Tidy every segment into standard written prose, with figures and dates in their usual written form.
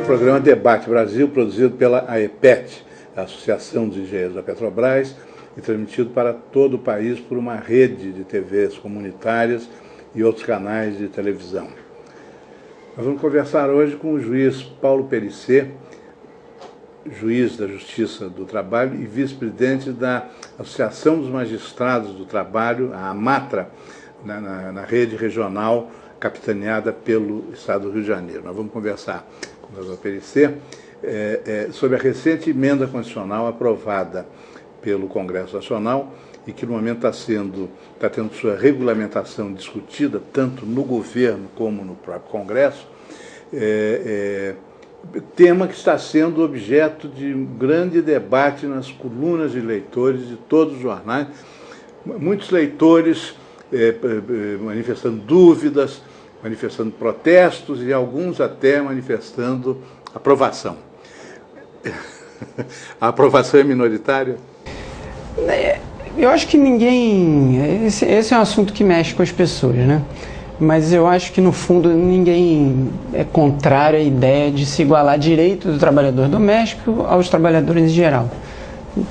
programa Debate Brasil, produzido pela AEPET, a Associação dos Engenheiros da Petrobras, e transmitido para todo o país por uma rede de TVs comunitárias e outros canais de televisão. Nós vamos conversar hoje com o juiz Paulo Perissé, juiz da Justiça do Trabalho e vice-presidente da Associação dos Magistrados do Trabalho, a AMATRA, na rede regional capitaneada pelo Estado do Rio de Janeiro. Nós vamos conversar com o doutor Perissé sobre a recente emenda constitucional aprovada pelo Congresso Nacional e que no momento está tendo sua regulamentação discutida tanto no governo como no próprio Congresso, tema que está sendo objeto de um grande debate nas colunas de leitores de todos os jornais, muitos leitores manifestando dúvidas, manifestando protestos e alguns até manifestando aprovação. A aprovação é minoritária? Eu acho que ninguém... Esse é um assunto que mexe com as pessoas, né? Mas eu acho que, no fundo, ninguém é contrário à ideia de se igualar direito do trabalhador doméstico aos trabalhadores em geral.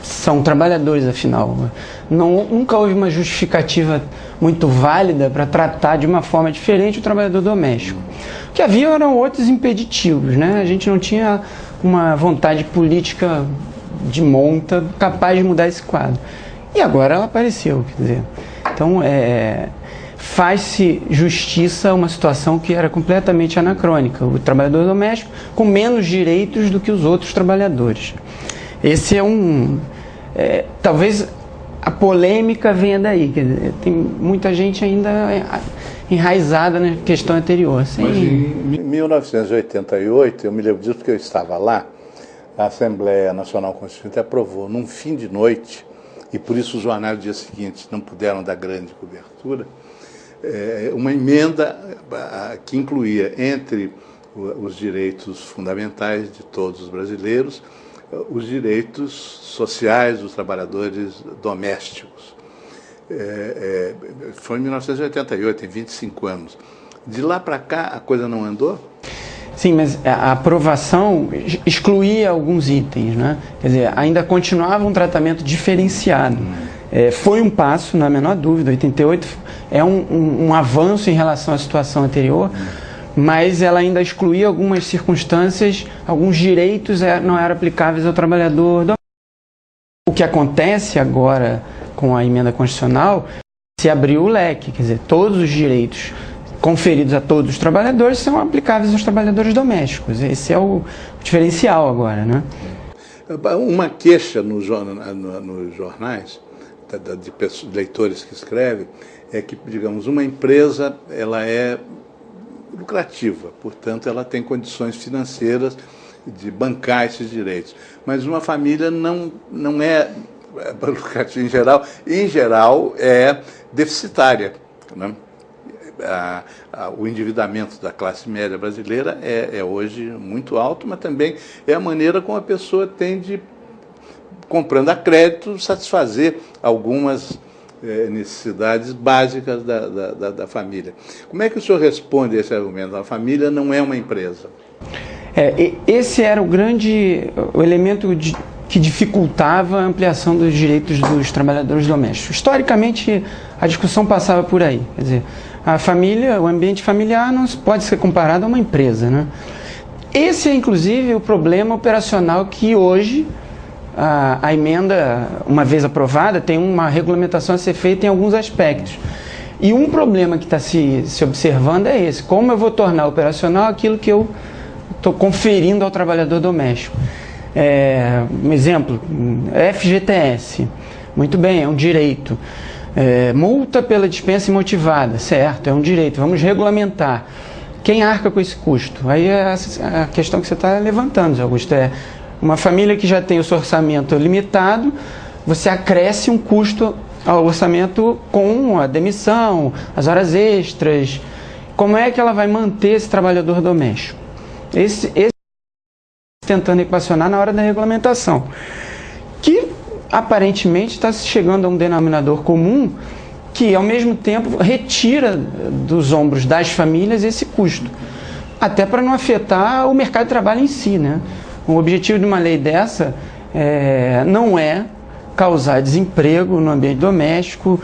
São trabalhadores, afinal. Nunca houve uma justificativa muito válida para tratar de uma forma diferente o trabalhador doméstico. O que havia eram outros impeditivos, né? A gente não tinha uma vontade política de monta capaz de mudar esse quadro. E agora ela apareceu, quer dizer. Então, faz-se justiça a uma situação que era completamente anacrônica. O trabalhador doméstico com menos direitos do que os outros trabalhadores. Esse é talvez a polêmica venha daí. Quer dizer, tem muita gente ainda enraizada na questão anterior. Mas em 1988, eu me lembro disso porque eu estava lá, a Assembleia Nacional Constituinte aprovou num fim de noite, e por isso os jornais do dia seguinte não puderam dar grande cobertura, uma emenda que incluía entre os direitos fundamentais de todos os brasileiros os direitos sociais dos trabalhadores domésticos. Foi em 1988, tem 25 anos. De lá para cá, a coisa não andou? Sim, mas a aprovação excluía alguns itens, né? Quer dizer, ainda continuava um tratamento diferenciado. Foi um passo, não há a menor dúvida. 88 é um avanço em relação à situação anterior, mas ela ainda excluía algumas circunstâncias, alguns direitos não eram aplicáveis ao trabalhador doméstico. O que acontece agora com a emenda constitucional, se abriu o leque, quer dizer, todos os direitos conferidos a todos os trabalhadores são aplicáveis aos trabalhadores domésticos. Esse é o diferencial agora, né? Uma queixa nos jornais, de leitores que escrevem, é que, digamos, uma empresa ela é lucrativa, portanto, ela tem condições financeiras de bancar esses direitos. Mas uma família não é lucrativa em geral é deficitária, né? O endividamento da classe média brasileira é hoje muito alto, mas também é a maneira como a pessoa tem de, comprando a crédito, satisfazer algumas necessidades básicas da família. Como é que o senhor responde a esse argumento? A família não é uma empresa. Esse era o elemento que dificultava a ampliação dos direitos dos trabalhadores domésticos. Historicamente, a discussão passava por aí. Quer dizer, a família, o ambiente familiar não pode ser comparado a uma empresa, né? Esse é, inclusive, o problema operacional que hoje a emenda, uma vez aprovada, tem uma regulamentação a ser feita em alguns aspectos. E um problema que está se observando é esse: como eu vou tornar operacional aquilo que eu estou conferindo ao trabalhador doméstico. Um exemplo, FGTS, muito bem, é um direito. Multa pela dispensa imotivada, certo, é um direito, vamos regulamentar. Quem arca com esse custo? Aí é a questão que você está levantando, Zé Augusto, uma família que já tem o seu orçamento limitado, você acresce um custo ao orçamento com a demissão, as horas extras. Como é que ela vai manter esse trabalhador doméstico? Esse tentando equacionar na hora da regulamentação, que aparentemente está chegando a um denominador comum que, ao mesmo tempo, retira dos ombros das famílias esse custo. até para não afetar o mercado de trabalho em si, né? O objetivo de uma lei dessa não é causar desemprego no ambiente doméstico,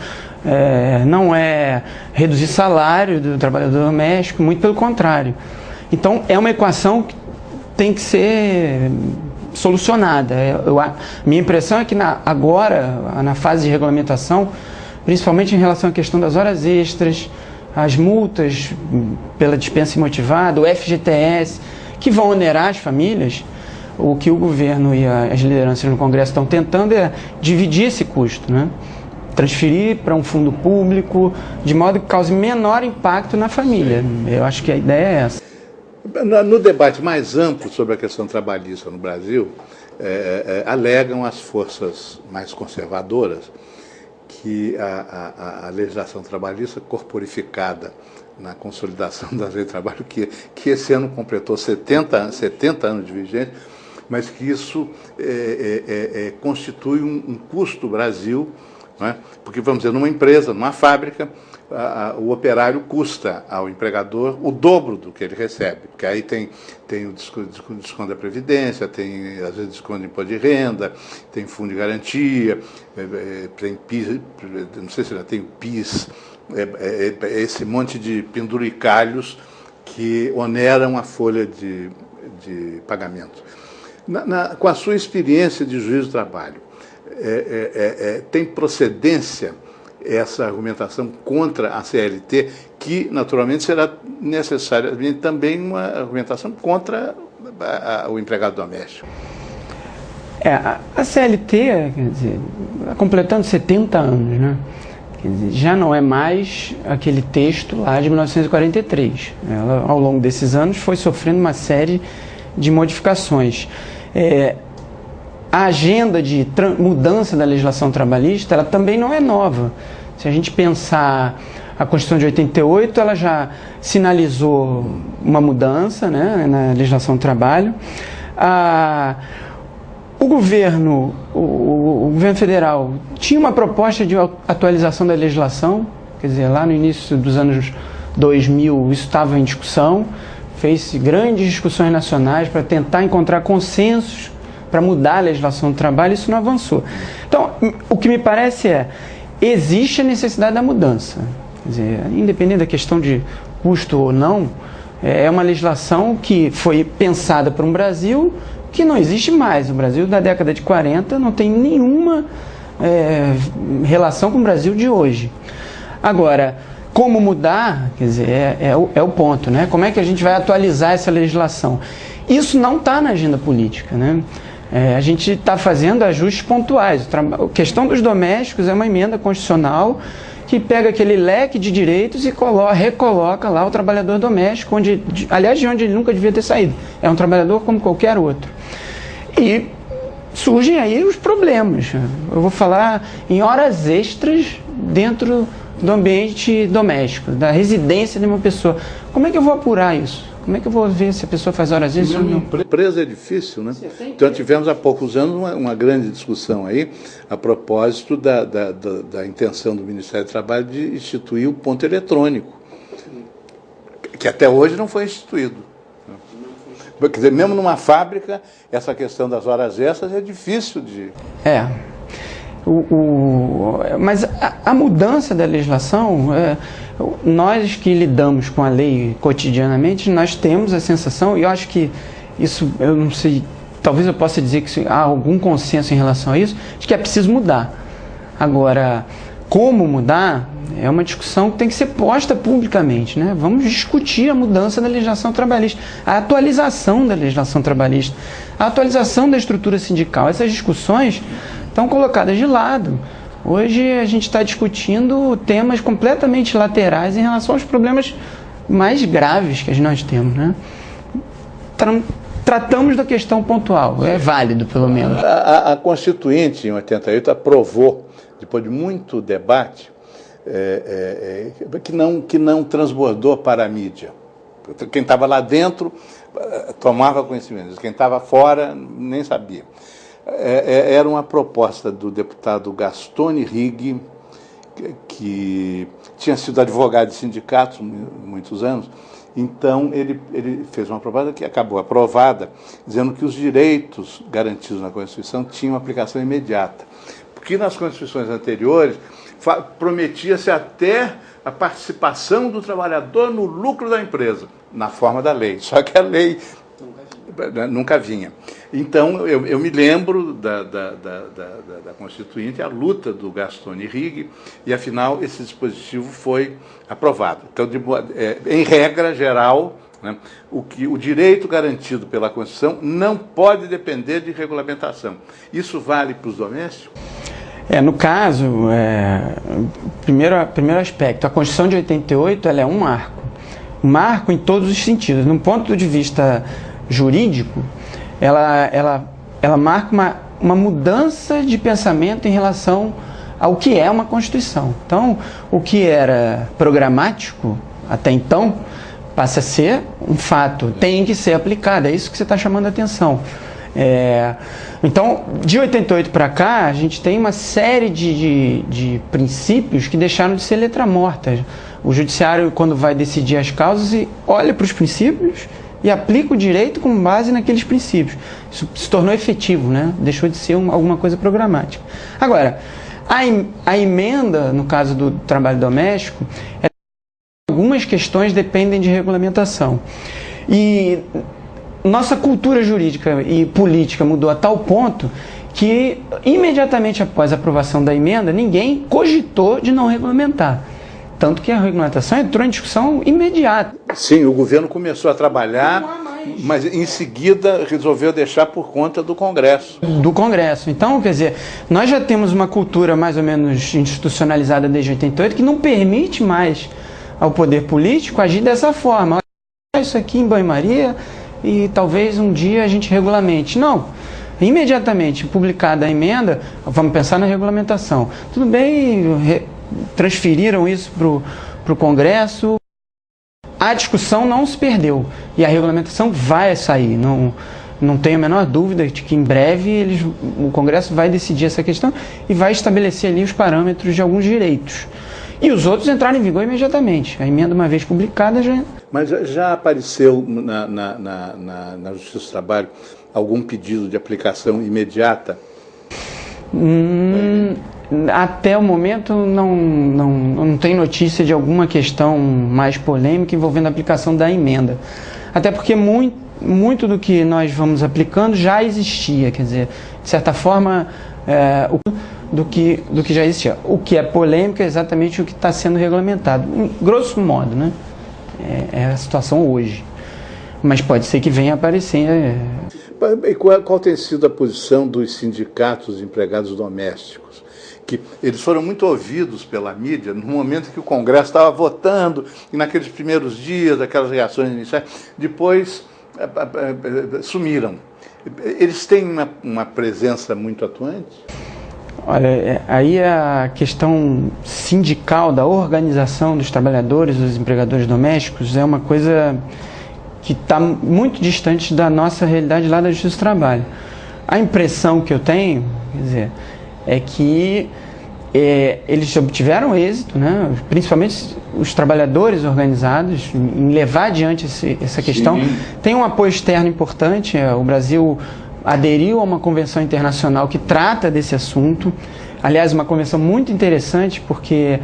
não é reduzir salário do trabalhador doméstico, muito pelo contrário. Então, é uma equação que tem que ser solucionada. Minha impressão é que agora, na fase de regulamentação, principalmente em relação à questão das horas extras, as multas pela dispensa imotivada, o FGTS, que vão onerar as famílias, o que o governo e as lideranças no Congresso estão tentando é dividir esse custo, né? Transferir para um fundo público, de modo que cause menor impacto na família. Eu acho que a ideia é essa. No debate mais amplo sobre a questão trabalhista no Brasil, alegam as forças mais conservadoras que a legislação trabalhista corporificada na consolidação da lei de trabalho, que esse ano completou 70 anos de vigência, mas que isso constitui um custo Brasil, não é? Porque, vamos dizer, numa empresa, numa fábrica, o operário custa ao empregador o dobro do que ele recebe, porque aí tem o desconto da Previdência, tem, às vezes, desconto de imposto de renda, tem fundo de garantia, tem PIS, não sei se já tem o PIS, esse monte de penduricalhos que oneram a folha de pagamento. Com a sua experiência de juiz do trabalho, tem procedência essa argumentação contra a CLT, que naturalmente será necessariamente também uma argumentação contra o empregado doméstico? A CLT, quer dizer, completando 70 anos, né? Quer dizer, já não é mais aquele texto lá de 1943. Ela, ao longo desses anos, foi sofrendo uma série de modificações. A agenda de mudança da legislação trabalhista, ela também não é nova. Se a gente pensar a Constituição de 88, ela já sinalizou uma mudança, né, na legislação do trabalho. O governo federal tinha uma proposta de atualização da legislação, quer dizer, lá no início dos anos 2000 isso estava em discussão, fez grandes discussões nacionais para tentar encontrar consensos para mudar a legislação do trabalho, isso não avançou. Então, o que me parece existe a necessidade da mudança. Quer dizer, independente da questão de custo ou não, é uma legislação que foi pensada para um Brasil que não existe mais. O Brasil da década de 40 não tem nenhuma relação com o Brasil de hoje. Agora, como mudar, quer dizer, é o ponto, né? Como é que a gente vai atualizar essa legislação? Isso não está na agenda política, né? A gente está fazendo ajustes pontuais. A questão dos domésticos é uma emenda constitucional que pega aquele leque de direitos e recoloca lá o trabalhador doméstico, aliás, de onde ele nunca devia ter saído. É um trabalhador como qualquer outro. E surgem aí os problemas. Eu vou falar em horas extras dentro do ambiente doméstico, da residência de uma pessoa. Como é que eu vou apurar isso? Como é que eu vou ver se a pessoa faz horas extras ou não? Empresa é difícil, né? Então, tivemos há poucos anos uma grande discussão aí a propósito da intenção do Ministério do Trabalho de instituir o ponto eletrônico, que até hoje não foi instituído. Quer dizer, mesmo numa fábrica, essa questão das horas extras é difícil de... Mas a mudança da legislação, nós que lidamos com a lei cotidianamente, nós temos a sensação, e eu acho que isso, eu não sei, talvez eu possa dizer que há algum consenso em relação a isso, de que é preciso mudar. Agora, como mudar é uma discussão que tem que ser posta publicamente, né? Vamos discutir a mudança da legislação trabalhista, a atualização da legislação trabalhista, a atualização da estrutura sindical. Essas discussões estão colocadas de lado. Hoje a gente está discutindo temas completamente laterais em relação aos problemas mais graves que nós temos, né? Tratamos da questão pontual, é válido pelo menos. A Constituinte, em 88, aprovou, depois de muito debate, que não transbordou para a mídia. Quem estava lá dentro tomava conhecimento, quem estava fora nem sabia. Era uma proposta do deputado Gastone Rigg, que tinha sido advogado de sindicatos muitos anos. Então, ele fez uma proposta que acabou aprovada, dizendo que os direitos garantidos na Constituição tinham aplicação imediata. Porque nas Constituições anteriores, prometia-se até a participação do trabalhador no lucro da empresa, na forma da lei. Só que a lei nunca vinha. Então, eu me lembro da Constituinte, a luta do Gaston Irrigue, e, afinal, esse dispositivo foi aprovado. Então, em regra geral, né, o direito garantido pela Constituição não pode depender de regulamentação. Isso vale para os domésticos? No caso, primeiro aspecto, a Constituição de 88 ela é um marco em todos os sentidos. No ponto de vista jurídico, ela marca uma mudança de pensamento em relação ao que é uma Constituição. Então, o que era programático até então passa a ser um fato, tem que ser aplicado, é isso que você está chamando a atenção. Então, de 88 para cá, a gente tem uma série de princípios que deixaram de ser letra morta. O judiciário, quando vai decidir as causas, olha para os princípios e aplica o direito com base naqueles princípios. Isso se tornou efetivo, né? Deixou de ser alguma coisa programática. Agora, a emenda, no caso do trabalho doméstico, algumas questões dependem de regulamentação. E nossa cultura jurídica e política mudou a tal ponto que, imediatamente após a aprovação da emenda, ninguém cogitou de não regulamentar. Tanto que a regulamentação entrou em discussão imediata. Sim, o governo começou a trabalhar, mas em seguida resolveu deixar por conta do Congresso. Do Congresso. Então, quer dizer, nós já temos uma cultura mais ou menos institucionalizada desde 88 que não permite mais ao poder político agir dessa forma. Isso aqui em banho-maria e talvez um dia a gente regulamente. Não. Imediatamente publicada a emenda, vamos pensar na regulamentação. Tudo bem, transferiram isso para o Congresso. A discussão não se perdeu e a regulamentação vai sair. Não tenho a menor dúvida de que em breve o Congresso vai decidir essa questão e vai estabelecer ali os parâmetros de alguns direitos. E os outros entraram em vigor imediatamente. A emenda, uma vez publicada, já... Mas já apareceu na Justiça do Trabalho algum pedido de aplicação imediata? Até o momento não tem notícia de alguma questão mais polêmica envolvendo a aplicação da emenda. Até porque muito do que nós vamos aplicando já existia, quer dizer, de certa forma, do que já existia. O que é polêmico é exatamente o que está sendo regulamentado. Grosso modo, né? É a situação hoje. Mas pode ser que venha a aparecer. E qual tem sido a posição dos sindicatos de empregados domésticos? Que eles foram muito ouvidos pela mídia no momento que o Congresso estava votando, e naqueles primeiros dias, aquelas reações iniciais, depois sumiram. Eles têm uma presença muito atuante? Olha, aí a questão sindical da organização dos trabalhadores, dos empregadores domésticos, é uma coisa que está muito distante da nossa realidade lá da Justiça do Trabalho. A impressão que eu tenho, quer dizer, é que eles obtiveram êxito, né? Principalmente os trabalhadores organizados, em levar adiante essa questão. Sim. Tem um apoio externo importante, o Brasil aderiu a uma convenção internacional que trata desse assunto. Aliás, uma convenção muito interessante, porque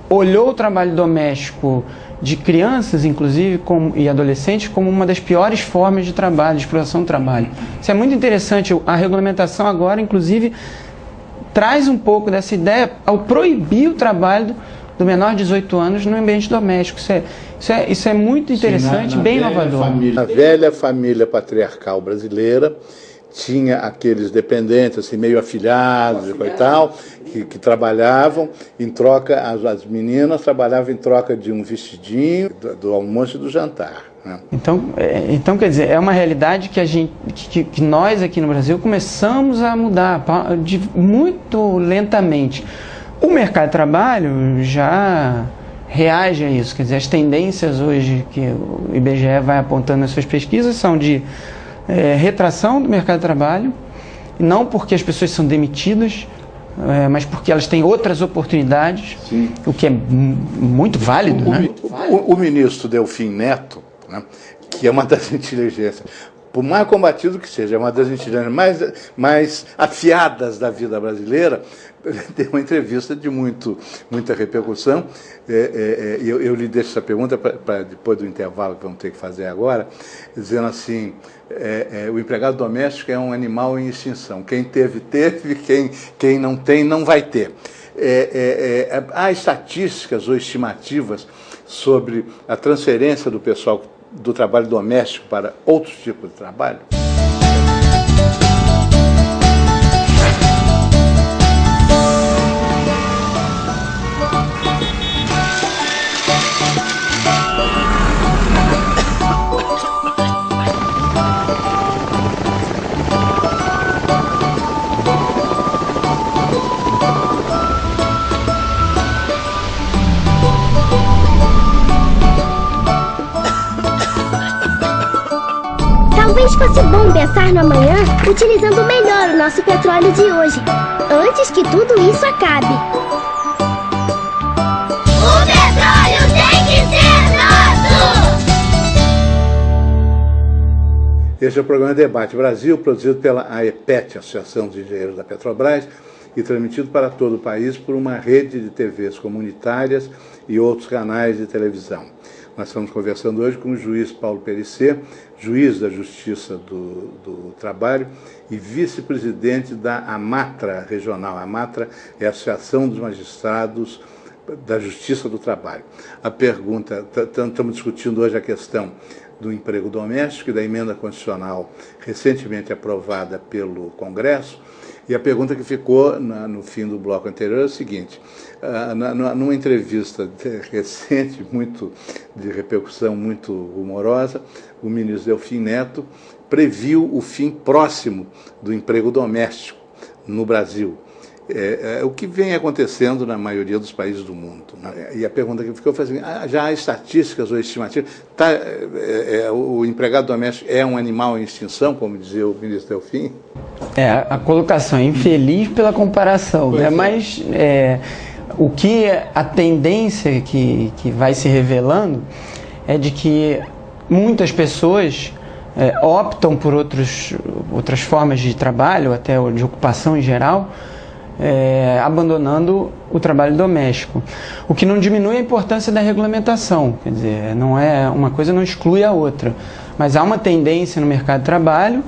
olhou o trabalho doméstico de crianças, inclusive, e adolescentes, como uma das piores formas de trabalho, de exploração do trabalho. Isso é muito interessante. A regulamentação agora, inclusive, traz um pouco dessa ideia ao proibir o trabalho do menor de 18 anos no ambiente doméstico. Isso é muito interessante, sim, bem inovador. A velha família patriarcal brasileira tinha aqueles dependentes, assim, meio afilhados e tal, que trabalhavam em troca, as meninas trabalhavam em troca de um vestidinho, do almoço e do jantar. Né? Então, quer dizer, é uma realidade que nós aqui no Brasil começamos a mudar muito lentamente. O mercado de trabalho já reage a isso, quer dizer, as tendências hoje que o IBGE vai apontando nas suas pesquisas são de retração do mercado de trabalho, não porque as pessoas são demitidas, mas porque elas têm outras oportunidades, sim, o que é muito válido. O ministro Delfim Neto, né, que é uma das inteligências, por mais combatido que seja, é uma das inteligências mais afiadas da vida brasileira, deu uma entrevista de muita repercussão. Eu lhe deixo essa pergunta para depois do intervalo que vamos ter que fazer agora, dizendo assim, o empregado doméstico é um animal em extinção. Quem teve, quem não tem, não vai ter. Há estatísticas ou estimativas sobre a transferência do pessoal do trabalho doméstico para outros tipos de trabalho? Talvez fosse bom pensar no amanhã utilizando melhor o nosso petróleo de hoje, antes que tudo isso acabe. O petróleo tem que ser nosso! Este é o programa Debate Brasil, produzido pela AEPET, Associação dos Engenheiros da Petrobras, e transmitido para todo o país por uma rede de TVs comunitárias e outros canais de televisão. Nós estamos conversando hoje com o juiz Paulo Perecê, juiz da Justiça do Trabalho e vice-presidente da AMATRA regional. A AMATRA é a Associação dos Magistrados da Justiça do Trabalho. A pergunta, estamos discutindo hoje a questão do emprego doméstico e da emenda constitucional recentemente aprovada pelo Congresso. E a pergunta que ficou no fim do bloco anterior é o seguinte: numa entrevista recente, de repercussão muito rumorosa, o ministro Delfim Neto previu o fim próximo do emprego doméstico no Brasil. O que vem acontecendo na maioria dos países do mundo. Né? E a pergunta que ficou foi assim: já há estatísticas ou estimativas? O empregado doméstico é um animal em extinção, como dizia o ministro Delfim? A colocação é infeliz pela comparação, né? Mas o que a tendência que vai se revelando é de que muitas pessoas optam por outras formas de trabalho, até de ocupação em geral, abandonando o trabalho doméstico, o que não diminui a importância da regulamentação. Quer dizer, não é uma coisa, não exclui a outra, mas há uma tendência no mercado de trabalho,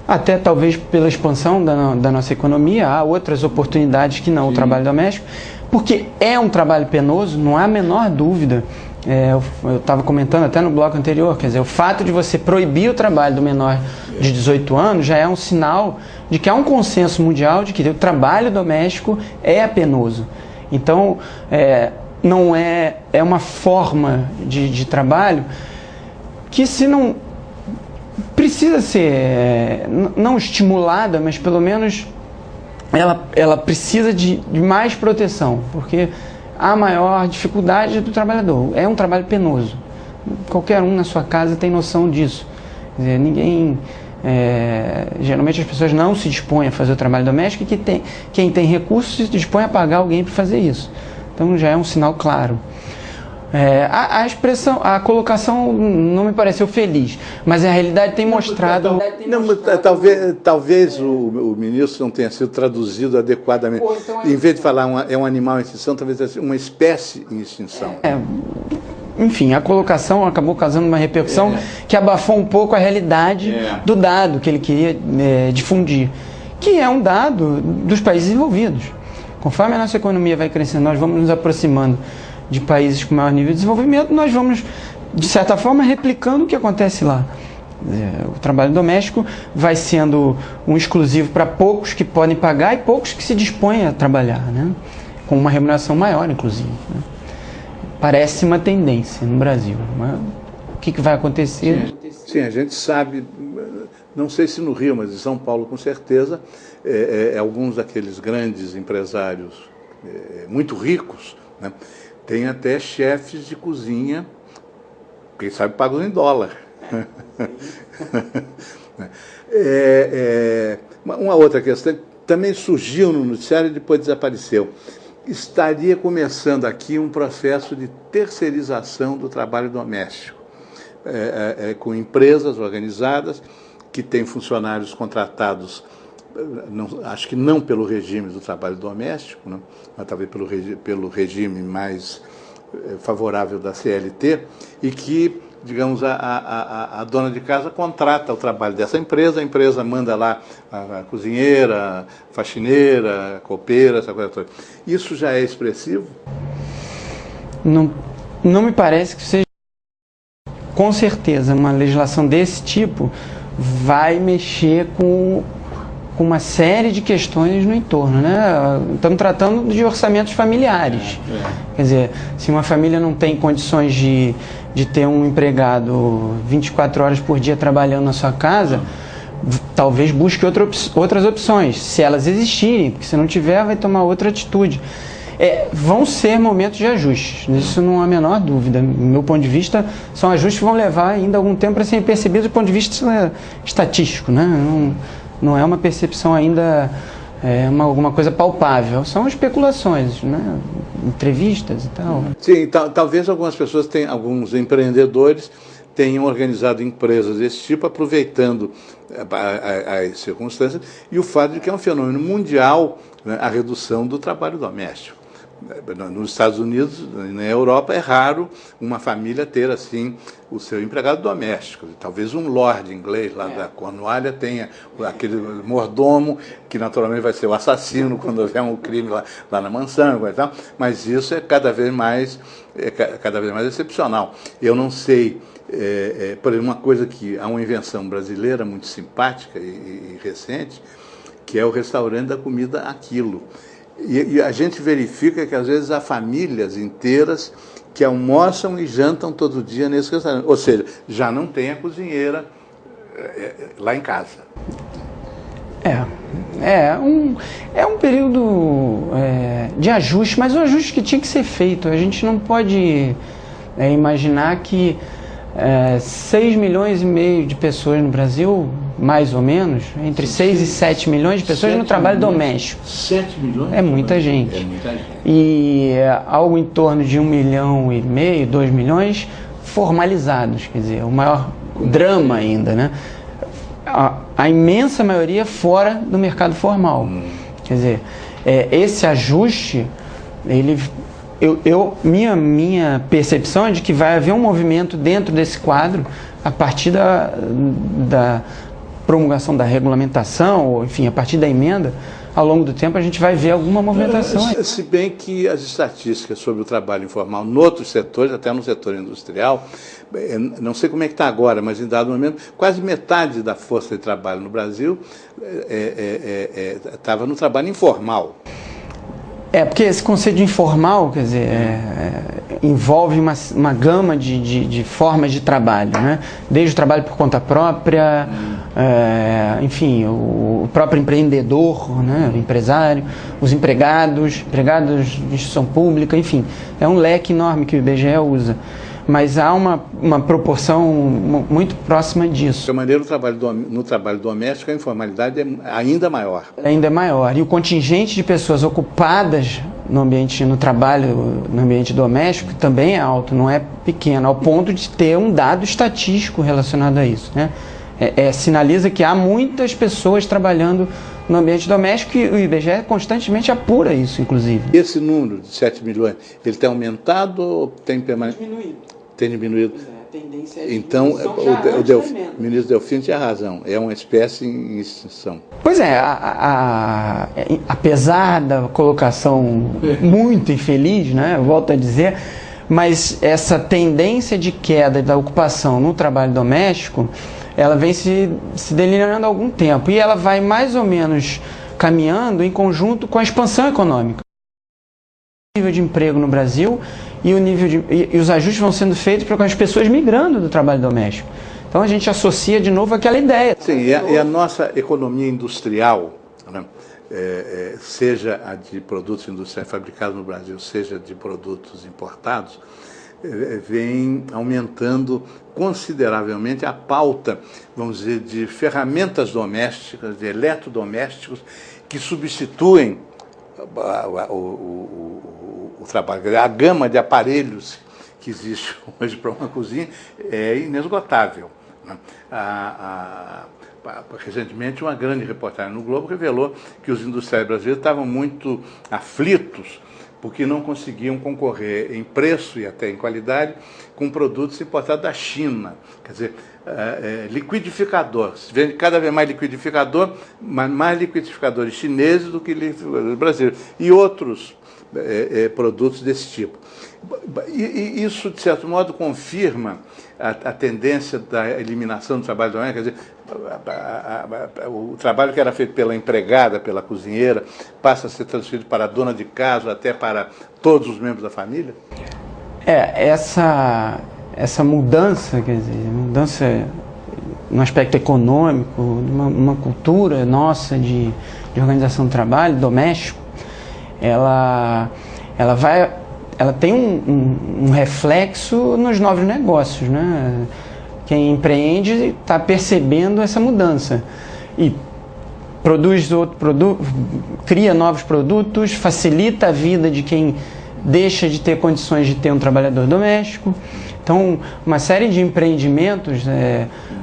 até talvez pela expansão da nossa economia, há outras oportunidades que não. Sim. O trabalho doméstico, porque é um trabalho penoso, não há a menor dúvida. Eu estava comentando até no bloco anterior, quer dizer, o fato de você proibir o trabalho do menor de 18 anos já é um sinal de que há um consenso mundial de que o trabalho doméstico é penoso. Então, não é uma forma de trabalho que, se não precisa ser não estimulada, mas pelo menos ela precisa de mais proteção, porque a maior dificuldade do trabalhador é um trabalho penoso. Qualquer um na sua casa tem noção disso. Quer dizer, ninguém, geralmente as pessoas não se dispõem a fazer o trabalho doméstico, e quem tem recursos se dispõe a pagar alguém para fazer isso. Então já é um sinal claro. A colocação não me pareceu feliz, mas a realidade tem mostrado... Talvez o ministro não tenha sido traduzido adequadamente. Então em vez de falar é um animal em extinção, talvez seja uma espécie em extinção. Enfim, a colocação acabou causando uma repercussão que abafou um pouco a realidade do dado que ele queria difundir, que é um dado dos países desenvolvidos. Conforme a nossa economia vai crescendo, nós vamos nos aproximando de países com maior nível de desenvolvimento, nós vamos, de certa forma, replicando o que acontece lá. O trabalho doméstico vai sendo um exclusivo para poucos que podem pagar e poucos que se dispõem a trabalhar, né? Com uma remuneração maior, inclusive. Né? Parece uma tendência no Brasil. Mas o que vai acontecer? Sim, a gente sabe, não sei se no Rio, mas em São Paulo, com certeza, alguns daqueles grandes empresários muito ricos, né, tem até chefes de cozinha, quem sabe pagam em dólar. Uma outra questão, também surgiu no noticiário e depois desapareceu. Estaria começando aqui um processo de terceirização do trabalho doméstico, com empresas organizadas que têm funcionários contratados, acho que não pelo regime do trabalho doméstico, né, mas talvez pelo regime mais favorável da CLT, e que, digamos, a dona de casa contrata o trabalho dessa empresa, a empresa manda lá a cozinheira, a faxineira, a copeira, essa coisa toda. Isso já é expressivo? Não me parece que seja. Com certeza, uma legislação desse tipo vai mexer com uma série de questões no entorno, né? Estamos tratando de orçamentos familiares. Quer dizer, se uma família não tem condições de ter um empregado 24 horas por dia trabalhando na sua casa, talvez busque outras opções, se elas existirem, porque se não tiver, vai tomar outra atitude. Vão ser momentos de ajustes, isso não há a menor dúvida. Do meu ponto de vista, são ajustes que vão levar ainda algum tempo para serem percebidos do ponto de vista estatístico, né? Não é uma percepção ainda, alguma coisa palpável, são especulações, né? Entrevistas e tal. Sim, talvez algumas pessoas alguns empreendedores tenham organizado empresas desse tipo, aproveitando as circunstâncias e o fato de que é um fenômeno mundial, né, a redução do trabalho doméstico. Nos Estados Unidos, na Europa, é raro uma família ter assim o seu empregado doméstico. Talvez um lord inglês lá da Cornualha tenha aquele mordomo que naturalmente vai ser o assassino quando houver um crime lá na mansão e tal, mas isso é cada vez mais excepcional. Eu não sei, por exemplo, uma coisa que há uma invenção brasileira muito simpática e recente, que é o restaurante da comida Aquilo. E a gente verifica que às vezes há famílias inteiras que almoçam e jantam todo dia nesse restaurante. Ou seja, já não tem a cozinheira lá em casa. É um período de ajuste, mas um ajuste que tinha que ser feito. A gente não pode imaginar que 6 milhões e meio de pessoas no Brasil, mais ou menos, entre 6 e 7 milhões de pessoas no trabalho doméstico. 7 milhões? É muita gente. É muita gente. E algo em torno de 1,5 milhão, 2 milhões formalizados, quer dizer, o maior drama ainda, né? A imensa maioria fora do mercado formal. Quer dizer, esse ajuste, minha percepção é de que vai haver um movimento dentro desse quadro a partir da promulgação da regulamentação, ou enfim, a partir da emenda. Ao longo do tempo a gente vai ver alguma movimentação. Se bem que as estatísticas sobre o trabalho informal em outros setores, até no setor industrial, não sei como é que está agora, mas em dado momento, quase metade da força de trabalho no Brasil estava no trabalho informal. Porque esse conceito de informal, quer dizer, envolve uma gama de formas de trabalho, né? Desde o trabalho por conta própria, enfim, o próprio empreendedor, né? O empresário, os empregados de instituição pública, enfim, é um leque enorme que o IBGE usa. Mas há uma proporção muito próxima disso. De qualquer maneira, no trabalho doméstico, a informalidade é ainda maior. Ainda maior. E o contingente de pessoas ocupadas no ambiente doméstico também é alto, não é pequeno, ao ponto de ter um dado estatístico relacionado a isso, né? Sinaliza que há muitas pessoas trabalhando no ambiente doméstico e o IBGE constantemente apura isso, inclusive. Esse número de 7 milhões, ele tem aumentado ou tem permanecido? Diminuído. Tem diminuído? A tendência é então, o ministro Delfim tinha razão, é uma espécie em extinção. Pois apesar da colocação muito infeliz, né, eu volto a dizer, mas essa tendência de queda da ocupação no trabalho doméstico, ela vem se delineando há algum tempo e ela vai mais ou menos caminhando em conjunto com a expansão econômica. O nível de emprego no Brasil e os ajustes vão sendo feitos para as pessoas migrando do trabalho doméstico. Então a gente associa de novo aquela ideia. Sim, e a nossa economia industrial, né, seja a de produtos industriais fabricados no Brasil, seja de produtos importados, vem aumentando consideravelmente a pauta, vamos dizer, de ferramentas domésticas, de eletrodomésticos, que substituem o trabalho. A gama de aparelhos que existe hoje para uma cozinha é inesgotável, né? Recentemente, uma grande reportagem no Globo revelou que os industriais brasileiros estavam muito aflitos porque não conseguiam concorrer em preço e até em qualidade com produtos importados da China. Quer dizer, liquidificador. Se vende cada vez mais liquidificador, mas mais liquidificadores chineses do que brasileiros. E outros produtos desse tipo. E isso, de certo modo, confirma a tendência da eliminação do trabalho doméstico. Quer dizer, o trabalho que era feito pela empregada, pela cozinheira, passa a ser transferido para a dona de casa, até para todos os membros da família? Essa mudança, quer dizer, mudança no aspecto econômico, uma cultura nossa de organização do trabalho doméstico, ela tem um reflexo nos novos negócios, né? Quem empreende está percebendo essa mudança e produz outro produto, cria novos produtos, facilita a vida de quem deixa de ter condições de ter um trabalhador doméstico. Então, uma série de empreendimentos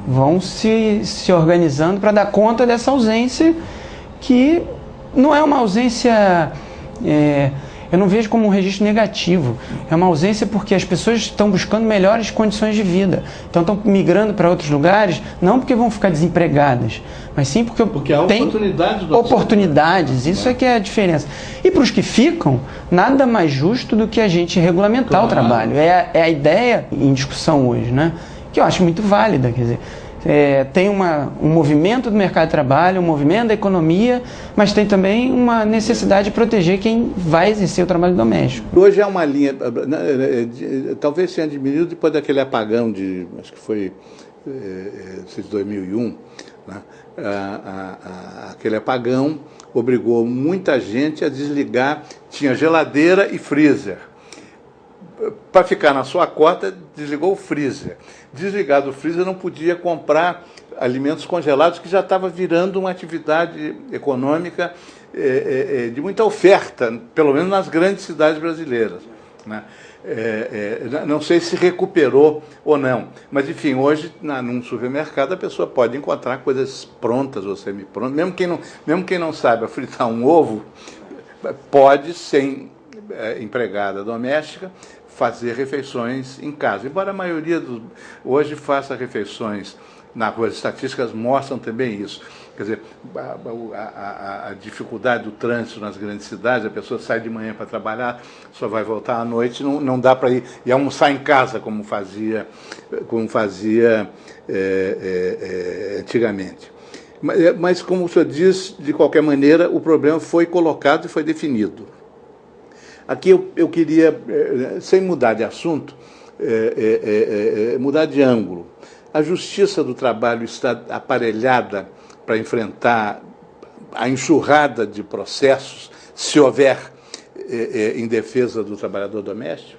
vão se organizando para dar conta dessa ausência, que não é uma ausência... eu não vejo como um registro negativo. É uma ausência porque as pessoas estão buscando melhores condições de vida. Então estão migrando para outros lugares, não porque vão ficar desempregadas, mas sim porque há tem oportunidades. Isso é que é a diferença. E para os que ficam, nada mais justo do que a gente regulamentar o trabalho. É a ideia em discussão hoje, né? Que eu acho muito válida. Quer dizer, tem um movimento do mercado de trabalho, um movimento da economia, mas tem também uma necessidade de proteger quem vai exercer o trabalho doméstico. Hoje é uma linha, talvez tenha diminuído depois daquele apagão de, acho que foi de 2001, né? Aquele apagão obrigou muita gente a desligar, tinha geladeira e freezer. Para ficar na sua cota, desligou o freezer. Desligado o freezer, não podia comprar alimentos congelados, que já estava virando uma atividade econômica de muita oferta, pelo menos nas grandes cidades brasileiras, né? Não sei se recuperou ou não, mas enfim, hoje num supermercado a pessoa pode encontrar coisas prontas ou semi-prontas, mesmo quem não saiba fritar um ovo, pode, sem empregada doméstica, fazer refeições em casa. Embora a maioria hoje faça refeições na rua, as estatísticas mostram também isso. Quer dizer, a dificuldade do trânsito nas grandes cidades, a pessoa sai de manhã para trabalhar, só vai voltar à noite, não dá para ir almoçar em casa como fazia antigamente. Mas, como o senhor diz, de qualquer maneira, o problema foi colocado e foi definido. Aqui eu queria, sem mudar de assunto, mudar de ângulo. A Justiça do Trabalho está aparelhada para enfrentar a enxurrada de processos, se houver em defesa do trabalhador doméstico?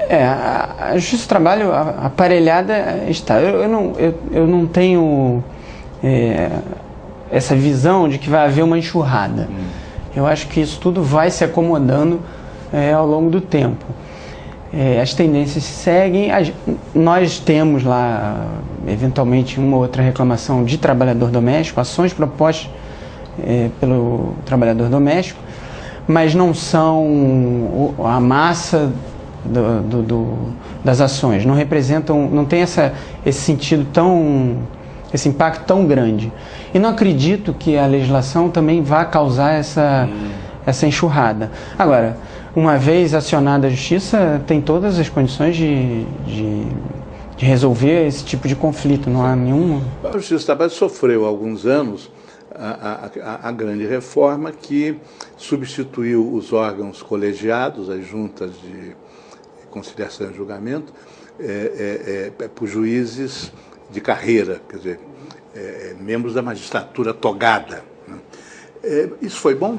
A Justiça do Trabalho aparelhada está. Eu não tenho essa visão de que vai haver uma enxurrada. Eu acho que isso tudo vai se acomodando ao longo do tempo. As tendências se seguem. Nós temos lá, eventualmente, uma ou outra reclamação de trabalhador doméstico, ações propostas pelo trabalhador doméstico, mas não são a massa das ações, não representam, não tem esse sentido esse impacto tão grande. E não acredito que a legislação também vá causar essa enxurrada. Agora, uma vez acionada a Justiça, tem todas as condições de resolver esse tipo de conflito, não há nenhuma. A Justiça do Trabalho sofreu há alguns anos a grande reforma que substituiu os órgãos colegiados, as juntas de conciliação e julgamento, por juízes de carreira, quer dizer, membros da magistratura togada, né? Isso foi bom?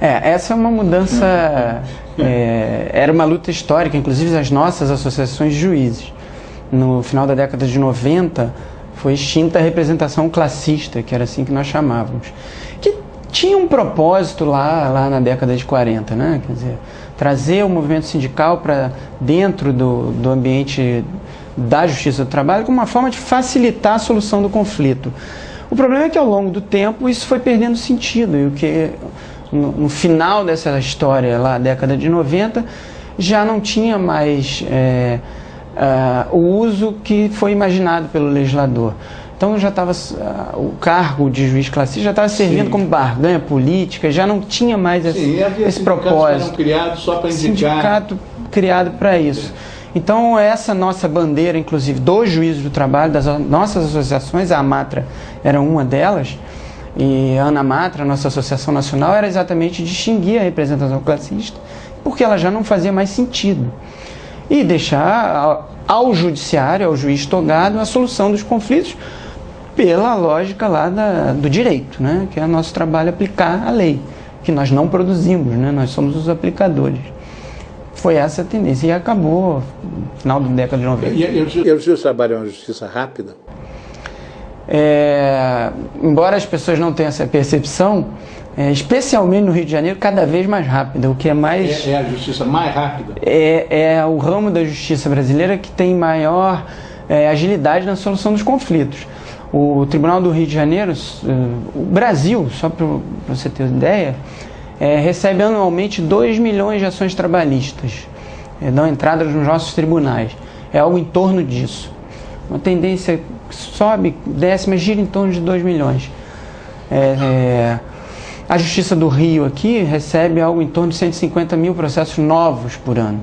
Essa é uma mudança, era uma luta histórica, inclusive as nossas associações de juízes. No final da década de 90, foi extinta a representação classista, que era assim que nós chamávamos, que tinha um propósito lá na década de 40, né? Quer dizer, trazer o movimento sindical para dentro do ambiente da Justiça do Trabalho como uma forma de facilitar a solução do conflito. O problema é que ao longo do tempo isso foi perdendo sentido, e o que no final dessa história, lá década de 90, já não tinha mais o uso que foi imaginado pelo legislador. Então já estava o cargo de juiz classista já estava servindo Sim. como barganha política, já não tinha mais esse propósito. Eram criados só para indicar. Sindicato criado para isso. Então essa nossa bandeira, inclusive dos juízes do trabalho, das nossas associações, a AMATRA era uma delas, e a ANAMATRA, a nossa associação nacional, era exatamente distinguir a representação classista, porque ela já não fazia mais sentido. E deixar ao judiciário, ao juiz togado, a solução dos conflitos pela lógica lá do direito, né? Que é o nosso trabalho aplicar a lei, que nós não produzimos, né? Nós somos os aplicadores. Foi essa a tendência e acabou no final da década de 90. E o justiça trabalho é uma justiça rápida? Embora as pessoas não tenham essa percepção, especialmente no Rio de Janeiro, cada vez mais rápida, o que é mais... É a justiça mais rápida? É o ramo da justiça brasileira que tem maior agilidade na solução dos conflitos. O Tribunal do Rio de Janeiro, o Brasil, só para você ter ideia, recebe anualmente 2 milhões de ações trabalhistas, dão entrada nos nossos tribunais. É algo em torno disso. Uma tendência que sobe, desce, mas gira em torno de 2 milhões. A Justiça do Rio aqui recebe algo em torno de 150 mil processos novos por ano.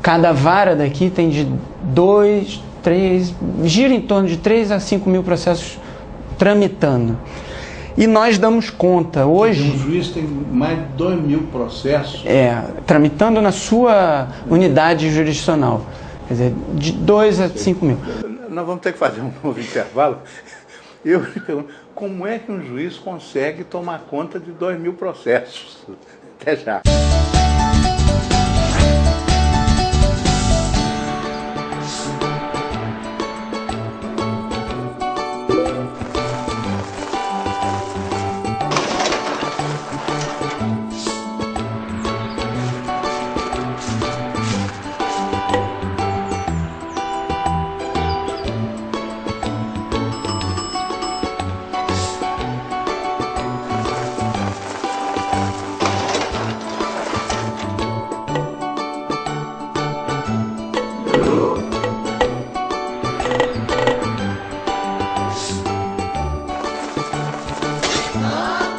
Cada vara daqui tem de 2, 3, gira em torno de 3 a 5 mil processos tramitando. E nós damos conta hoje... O juiz tem mais de 2 mil processos. Tramitando na sua unidade jurisdicional. Quer dizer, de 2 a 5 mil. Nós vamos ter que fazer um novo intervalo. Eu me pergunto, como é que um juiz consegue tomar conta de 2 mil processos? Até já.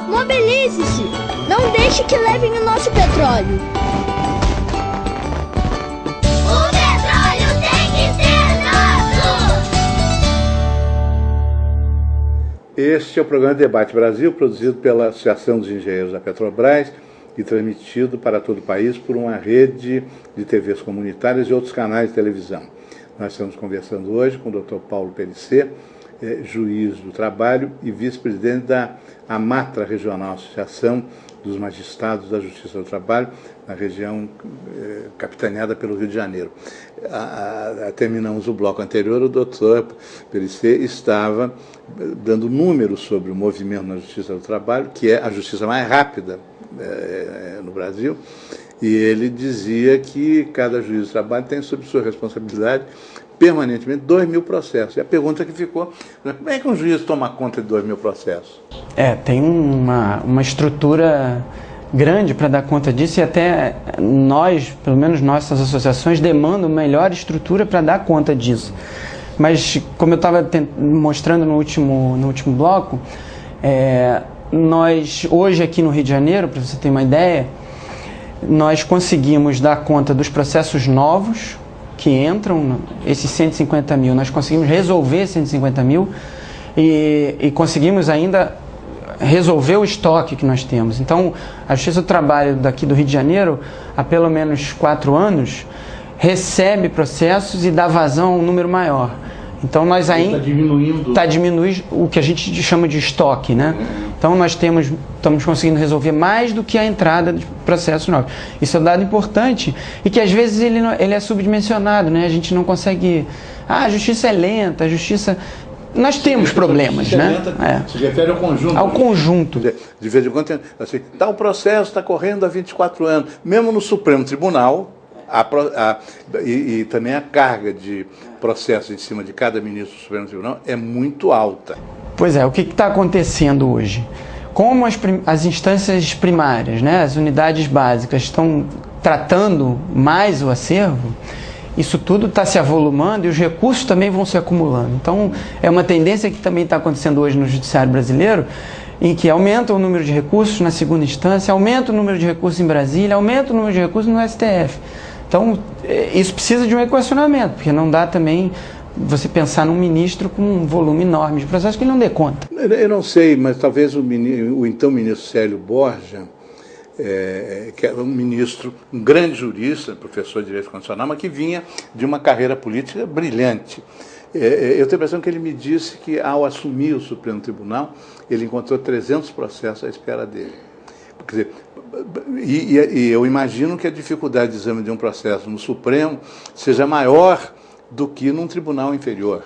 Mobilize-se! Não deixe que levem o nosso petróleo! O petróleo tem que ser nosso! Este é o programa Debate Brasil, produzido pela Associação dos Engenheiros da Petrobras e transmitido para todo o país por uma rede de TVs comunitárias e outros canais de televisão. Nós estamos conversando hoje com o Dr. Paulo Pellicer, juiz do trabalho e vice-presidente da AMATRA Regional, Associação dos Magistrados da Justiça do Trabalho, na região capitaneada pelo Rio de Janeiro. Terminamos o bloco anterior, o doutor Pellicer estava dando números sobre o movimento na Justiça do Trabalho, que é a justiça mais rápida no Brasil, e ele dizia que cada juiz do trabalho tem sob sua responsabilidade permanentemente 2 mil processos. E a pergunta que ficou, como é que um juiz toma conta de 2 mil processos? Tem uma estrutura grande para dar conta disso, e até nós, pelo menos nossas associações, demandam melhor estrutura para dar conta disso. Mas, como eu estava mostrando no último bloco, nós, hoje aqui no Rio de Janeiro, para você ter uma ideia, nós conseguimos dar conta dos processos novos que entram, esses 150 mil, nós conseguimos resolver 150 mil e conseguimos ainda resolver o estoque que nós temos. Então, a Justiça do Trabalho daqui do Rio de Janeiro, há pelo menos 4 anos, recebe processos e dá vazão a um número maior. Então, nós ainda... Está diminuindo o que a gente chama de estoque, né? Então, nós estamos conseguindo resolver mais do que a entrada de processos novos. Isso é um dado importante e que, às vezes, ele é subdimensionado, né? A gente não consegue... a justiça é lenta, a justiça... nós temos problemas, né? Se refere ao conjunto. Ao conjunto. De vez em quando, assim, tal processo está correndo há 24 anos. Mesmo no Supremo Tribunal, e também a carga de processo em cima de cada ministro do Supremo Tribunal é muito alta. Pois é, o que está acontecendo hoje? Como as instâncias primárias, né, as unidades básicas estão tratando mais o acervo, isso tudo está se avolumando e os recursos também vão se acumulando. Então, é uma tendência que também está acontecendo hoje no judiciário brasileiro, em que aumenta o número de recursos na segunda instância, aumenta o número de recursos em Brasília, aumenta o número de recursos no STF. Então, isso precisa de um equacionamento, porque não dá também você pensar num ministro com um volume enorme de processos que ele não dê conta. Eu não sei, mas talvez o então ministro Célio Borja, que era um ministro, um grande jurista, professor de Direito Constitucional, mas que vinha de uma carreira política brilhante. Eu tenho a impressão que ele me disse que, ao assumir o Supremo Tribunal, ele encontrou 300 processos à espera dele. Quer dizer, e eu imagino que a dificuldade de exame de um processo no Supremo seja maior do que num tribunal inferior.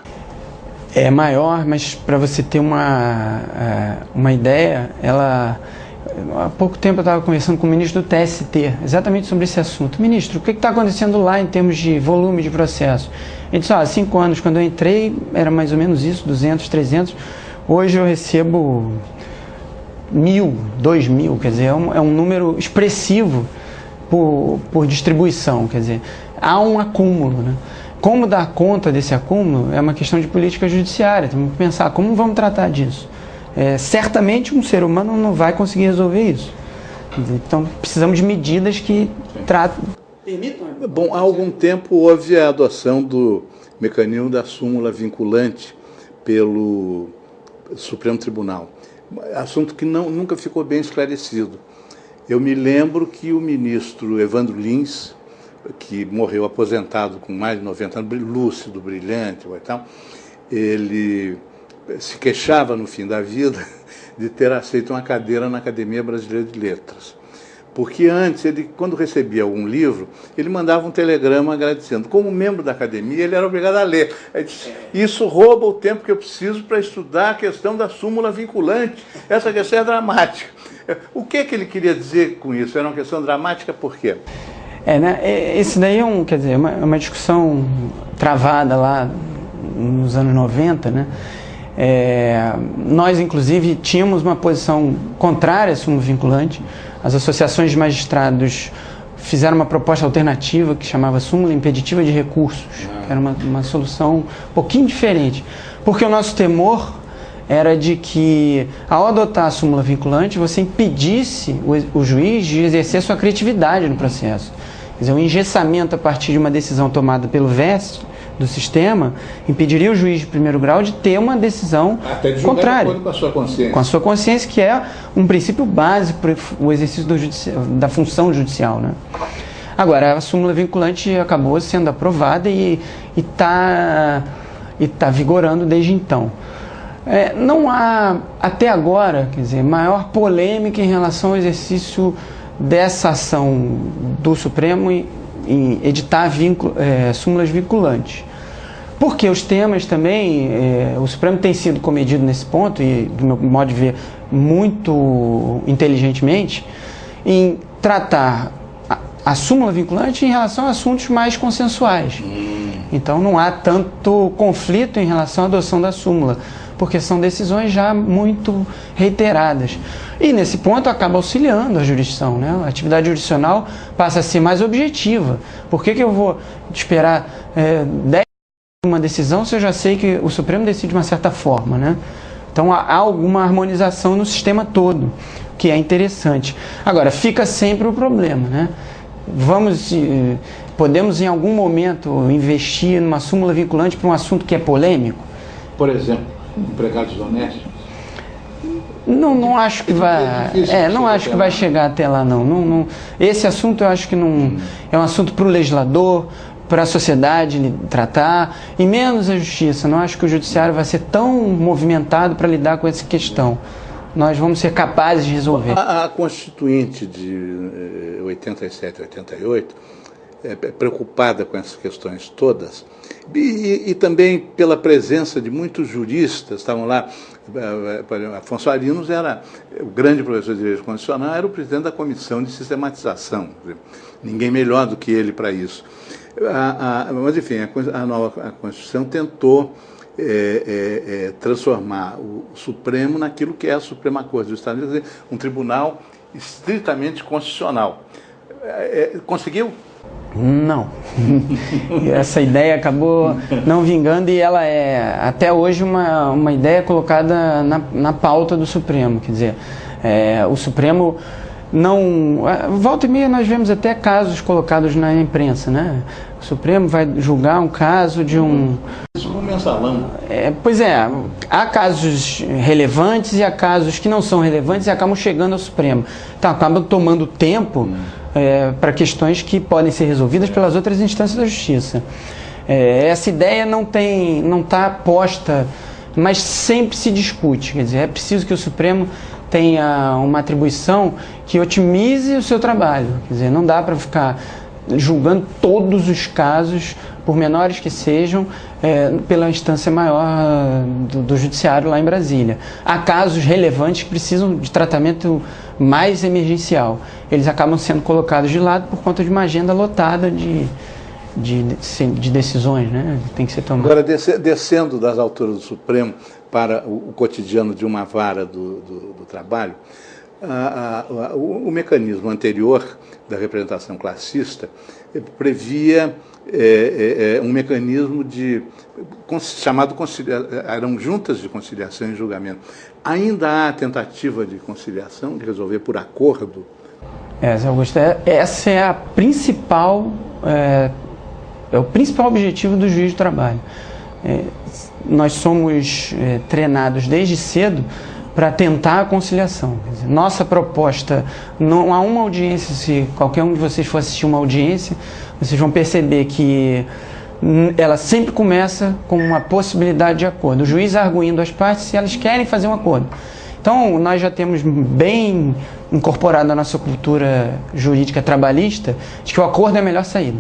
É maior, mas para você ter uma ideia, há pouco tempo eu estava conversando com o ministro do TST, exatamente sobre esse assunto. Ministro, o que está acontecendo lá em termos de volume de processo? Ele disse, há 5 anos, quando eu entrei, era mais ou menos isso, 200, 300. Hoje eu recebo 1.000, 2.000, quer dizer, é um número expressivo por distribuição, quer dizer, há um acúmulo, né? Como dar conta desse acúmulo é uma questão de política judiciária, temos que pensar como vamos tratar disso. Certamente um ser humano não vai conseguir resolver isso. Então precisamos de medidas que tratem. Bom, há algum tempo houve a adoção do mecanismo da súmula vinculante pelo Supremo Tribunal. Assunto que nunca ficou bem esclarecido. Eu me lembro que o ministro Evandro Lins, que morreu aposentado com mais de 90 anos, lúcido, brilhante e tal, ele se queixava no fim da vida de ter aceito uma cadeira na Academia Brasileira de Letras. Porque antes, quando recebia algum livro, ele mandava um telegrama agradecendo. Como membro da academia, ele era obrigado a ler. Ele disse, isso rouba o tempo que eu preciso para estudar a questão da súmula vinculante. Essa questão é dramática. O que ele queria dizer com isso? Era uma questão dramática por quê? Né? Esse daí quer dizer, uma discussão travada lá nos anos 90, né? Nós, inclusive, tínhamos uma posição contrária à súmula vinculante. As associações de magistrados fizeram uma proposta alternativa que chamava súmula impeditiva de recursos, que era uma solução um pouquinho diferente, porque o nosso temor era de que, ao adotar a súmula vinculante, você impedisse o juiz de exercer sua criatividade no processo. Quer dizer, o engessamento a partir de uma decisão tomada pelo VEST do sistema impediria o juiz de primeiro grau de ter uma decisão até de contrária. Com a sua consciência. Com a sua consciência, que é um princípio básico para o exercício da função judicial, né? Agora, a súmula vinculante acabou sendo aprovada e está vigorando desde então. Não há, até agora, quer dizer, maior polêmica em relação ao exercício dessa ação do Supremo em editar súmulas vinculantes. Porque os temas também, o Supremo tem sido comedido nesse ponto, e do meu modo de ver, muito inteligentemente, em tratar a súmula vinculante em relação a assuntos mais consensuais. Então não há tanto conflito em relação à adoção da súmula, porque são decisões já muito reiteradas. E nesse ponto acaba auxiliando a jurisdição, né? A atividade jurisdicional passa a ser mais objetiva. Por que eu vou esperar 10 uma decisão se eu já sei que o Supremo decide de uma certa forma, né? Então há alguma harmonização no sistema todo, que é interessante. Agora, fica sempre o problema, né? Podemos em algum momento investir numa súmula vinculante para um assunto que é polêmico? Por exemplo, empregados honestos? Não acho que vai. Não acho que vai chegar até lá, não. Esse assunto eu acho que não é um assunto para o legislador, para a sociedade tratar, e menos a justiça. Não acho que o judiciário vai ser tão movimentado para lidar com essa questão. Nós vamos ser capazes de resolver. A Constituinte de 87, 88, preocupada com essas questões todas, e também pela presença de muitos juristas. Estavam lá, por exemplo, Afonso Arinos era o grande professor de Direito Constitucional, era o presidente da Comissão de Sistematização, ninguém melhor do que ele para isso. Mas, enfim, a nova Constituição tentou transformar o Supremo naquilo que é a Suprema Corte dos Estados Unidos, um tribunal estritamente constitucional. Conseguiu? Não. Essa ideia acabou não vingando, e ela é até hoje uma ideia colocada na pauta do Supremo. Quer dizer, o Supremo não... Volta e meia nós vemos até casos colocados na imprensa, né? O Supremo vai julgar um caso de um... Um mensalão. Pois é, há casos relevantes e há casos que não são relevantes e acabam chegando ao Supremo. Então, acabam tomando tempo para questões que podem ser resolvidas pelas outras instâncias da Justiça. Essa ideia não está posta, mas sempre se discute. Quer dizer, é preciso que o Supremo tenha uma atribuição que otimize o seu trabalho. Quer dizer, não dá para ficar julgando todos os casos, por menores que sejam, pela instância maior do Judiciário lá em Brasília. Há casos relevantes que precisam de tratamento mais emergencial. Eles acabam sendo colocados de lado por conta de uma agenda lotada de decisões, né? Tem que ser tomado. Agora, descendo das alturas do Supremo para o cotidiano de uma vara do trabalho, o mecanismo anterior da representação classista previa um mecanismo chamado eram juntas de conciliação e julgamento. Ainda há tentativa de conciliação, de resolver por acordo? Zé Augusto, essa é a principal, o principal objetivo do juiz de trabalho. Nós somos treinados desde cedo para tentar a conciliação. Quer dizer, nossa proposta, não há uma audiência, se qualquer um de vocês for assistir uma audiência, vocês vão perceber que ela sempre começa com uma possibilidade de acordo. O juiz arguindo as partes se elas querem fazer um acordo. Então, nós já temos bem incorporado na nossa cultura jurídica trabalhista de que o acordo é a melhor saída.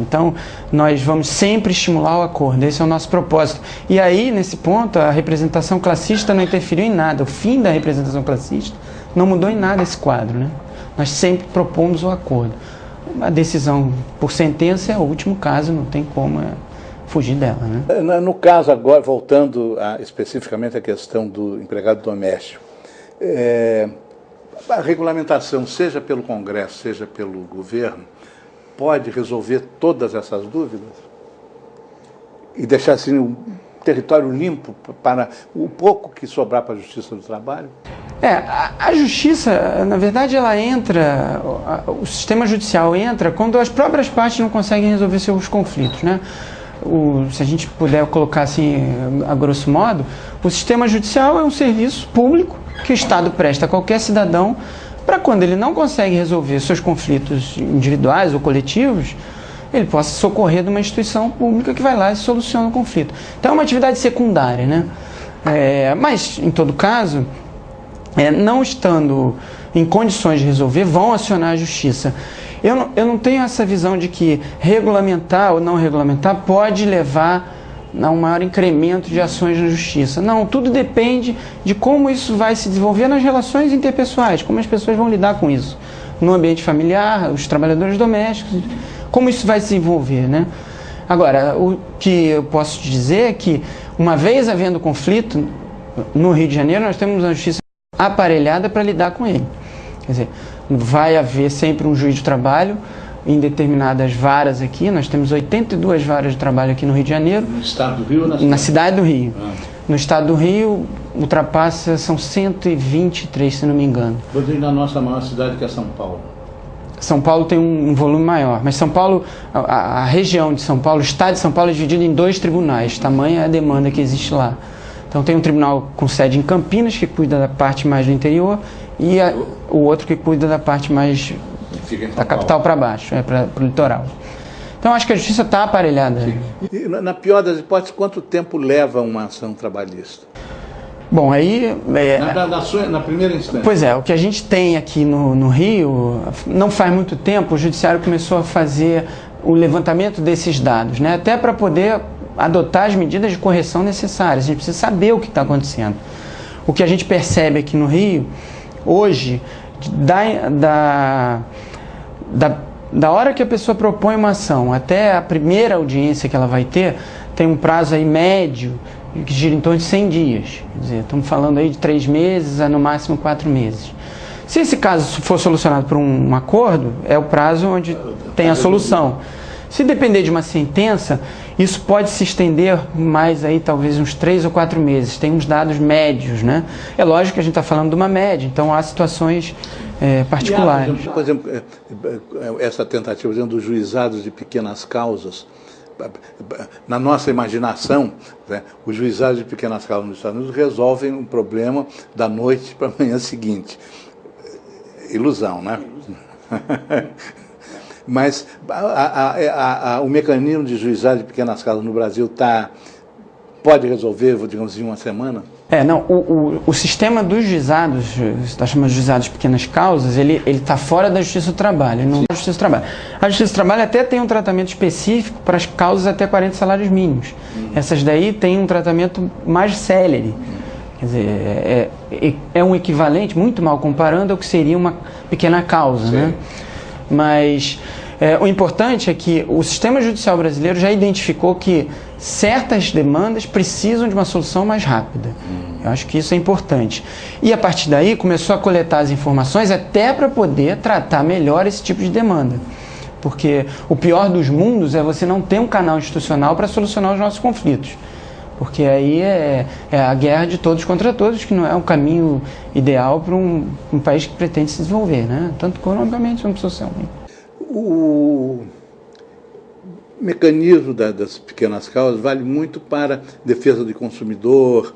Então, nós vamos sempre estimular o acordo, esse é o nosso propósito. E aí, nesse ponto, a representação classista não interferiu em nada. O fim da representação classista não mudou em nada esse quadro, né? Nós sempre propomos o acordo. A decisão por sentença é o último caso, não tem como fugir dela, né? No caso agora, voltando especificamente à questão do empregado doméstico, a regulamentação, seja pelo Congresso, seja pelo governo, pode resolver todas essas dúvidas e deixar assim um território limpo para o pouco que sobrar para a Justiça do Trabalho? A Justiça, na verdade, ela entra, o sistema judicial entra quando as próprias partes não conseguem resolver seus conflitos, né? Se a gente puder colocar assim, a grosso modo, o sistema judicial é um serviço público que o Estado presta a qualquer cidadão para quando ele não consegue resolver seus conflitos individuais ou coletivos, ele possa socorrer de uma instituição pública que vai lá e soluciona o conflito. Então é uma atividade secundária, né? Mas, em todo caso, não estando em condições de resolver, vão acionar a Justiça. Eu não tenho essa visão de que regulamentar ou não regulamentar pode levar a um maior incremento de ações na Justiça. Não, tudo depende de como isso vai se desenvolver nas relações interpessoais, como as pessoas vão lidar com isso. No ambiente familiar, os trabalhadores domésticos, como isso vai se desenvolver, né? Agora, o que eu posso te dizer é que, uma vez havendo conflito, no Rio de Janeiro nós temos uma Justiça aparelhada para lidar com ele. Quer dizer, vai haver sempre um juiz de trabalho em determinadas varas aqui. Nós temos 82 varas de trabalho aqui no Rio de Janeiro. No estado do Rio ou na cidade do Rio? No estado do Rio, ultrapassa, são 123, se não me engano. Vou dizer na nossa maior cidade, que é São Paulo. São Paulo tem um volume maior, mas São Paulo, a região de São Paulo, o estado de São Paulo é dividido em 2 tribunais, tamanha a demanda que existe lá. Então tem um tribunal com sede em Campinas, que cuida da parte mais do interior, e o outro que cuida da parte mais da capital para baixo, para o litoral. Então acho que a Justiça está aparelhada. E, na pior das hipóteses, quanto tempo leva uma ação trabalhista? Bom, aí... Na primeira instância. Pois é, o que a gente tem aqui no Rio, não faz muito tempo, o Judiciário começou a fazer o levantamento desses dados, né? Até para poder adotar as medidas de correção necessárias. A gente precisa saber o que está acontecendo. O que a gente percebe aqui no Rio, hoje, da hora que a pessoa propõe uma ação até a primeira audiência que ela vai ter, tem um prazo aí médio que gira em torno de 100 dias. Quer dizer, estamos falando aí de 3 meses a no máximo 4 meses. Se esse caso for solucionado por um acordo, é o prazo onde tem a solução. Se depender de uma sentença, isso pode se estender mais aí, talvez uns 3 ou 4 meses. Tem uns dados médios, né? É lógico que a gente está falando de uma média, então há situações particulares. Por exemplo, essa tentativa dos juizados de pequenas causas, na nossa imaginação, né, os juizados de pequenas causas nos Estados Unidos resolvem um problema da noite para a manhã seguinte. Ilusão, né? Mas o mecanismo de juizado de pequenas causas no Brasil pode resolver, digamos, em uma semana? Não, o sistema dos juizados, está chamando de juizados de pequenas causas, ele está fora da Justiça do Trabalho, não da Justiça do Trabalho. A Justiça do Trabalho até tem um tratamento específico para as causas até 40 salários mínimos. Essas daí têm um tratamento mais célere. Quer dizer, é um equivalente, muito mal comparando, ao que seria uma pequena causa, né? Mas o importante é que o sistema judicial brasileiro já identificou que certas demandas precisam de uma solução mais rápida. Eu acho que isso é importante. E a partir daí começou a coletar as informações até para poder tratar melhor esse tipo de demanda. Porque o pior dos mundos é você não ter um canal institucional para solucionar os nossos conflitos. Porque aí é a guerra de todos contra todos, que não é um caminho ideal para um país que pretende se desenvolver, né? Tanto economicamente quanto socialmente. O mecanismo das pequenas causas vale muito para defesa do consumidor,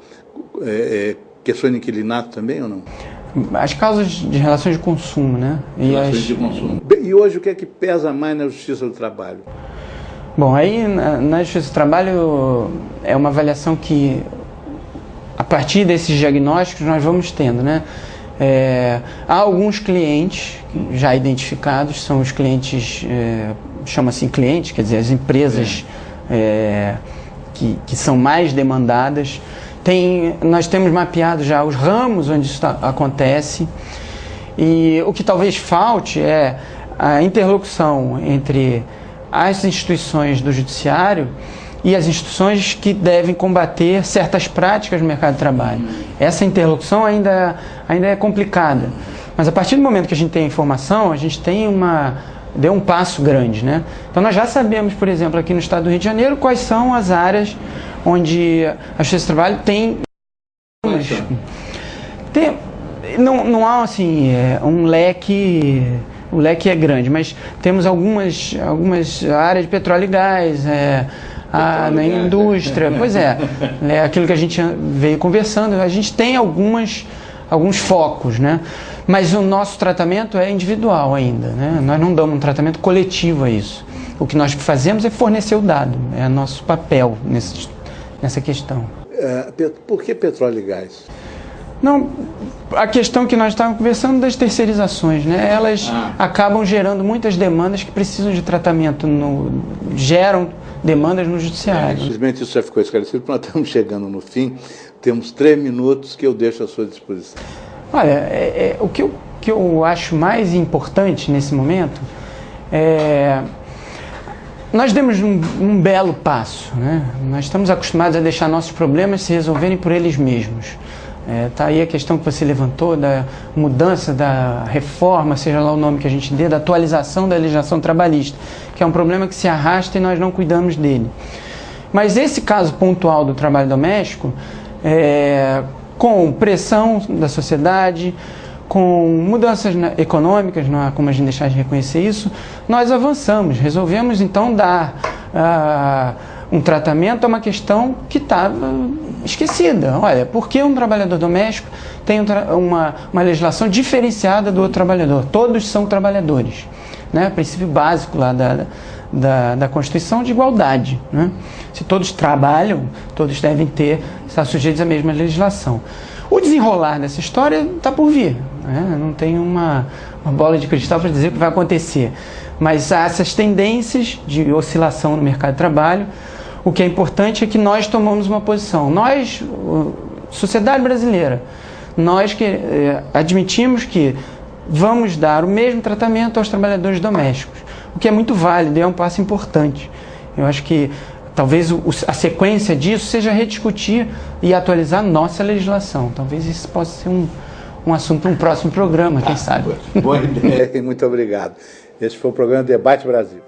questões de inquilinato também ou não? As causas de relações de consumo, né? De consumo. E hoje o que é que pesa mais na Justiça do Trabalho? Bom, aí na Justiça do Trabalho é uma avaliação que, a partir desses diagnósticos, nós vamos tendo, né? Há alguns clientes já identificados, são os clientes, chama-se cliente, quer dizer, as empresas que são mais demandadas. Nós temos mapeado já os ramos onde isso acontece, e o que talvez falte é a interlocução entre as instituições do judiciário e as instituições que devem combater certas práticas no mercado de trabalho. Essa interlocução ainda é complicada, mas a partir do momento que a gente tem a informação, a gente deu um passo grande, né? Então nós já sabemos, por exemplo, aqui no estado do Rio de Janeiro, quais são as áreas onde a Justiça do Trabalho tem não há assim um leque. O leque é grande, mas temos algumas áreas de petróleo e gás, na indústria, pois é aquilo que a gente veio conversando, a gente tem alguns focos, né? Mas o nosso tratamento é individual ainda, né? Nós não damos um tratamento coletivo a isso. O que nós fazemos é fornecer o dado, é nosso papel nessa questão. Por que petróleo e gás? Não, a questão que nós estávamos conversando das terceirizações, né? Elas acabam gerando muitas demandas que precisam de tratamento, geram demandas no judiciário. Infelizmente isso já ficou esclarecido, porque nós estamos chegando no fim, temos 3 minutos que eu deixo à sua disposição. Olha, o que eu acho mais importante nesse momento nós demos um belo passo, né? Nós estamos acostumados a deixar nossos problemas se resolverem por eles mesmos. Está aí a questão que você levantou da mudança, da reforma, seja lá o nome que a gente dê, da atualização da legislação trabalhista, que é um problema que se arrasta e nós não cuidamos dele. Mas esse caso pontual do trabalho doméstico, com pressão da sociedade, com mudanças econômicas, não há como a gente deixar de reconhecer isso, nós avançamos, resolvemos então dar um tratamento a uma questão que estava esquecida. Olha, por que um trabalhador doméstico tem uma legislação diferenciada do outro trabalhador? Todos são trabalhadores, né? Princípio básico lá da Constituição de igualdade, né? Se todos trabalham, todos devem estar sujeitos à mesma legislação. O desenrolar dessa história está por vir, né? Não tem uma bola de cristal para dizer o que vai acontecer, mas há essas tendências de oscilação no mercado de trabalho. O que é importante é que nós tomamos uma posição. Nós, sociedade brasileira, nós que admitimos que vamos dar o mesmo tratamento aos trabalhadores domésticos, o que é muito válido e é um passo importante. Eu acho que talvez a sequência disso seja rediscutir e atualizar nossa legislação. Talvez isso possa ser um assunto para um próximo programa, quem sabe. Boa ideia. Muito obrigado. Esse foi o programa Debate Brasil.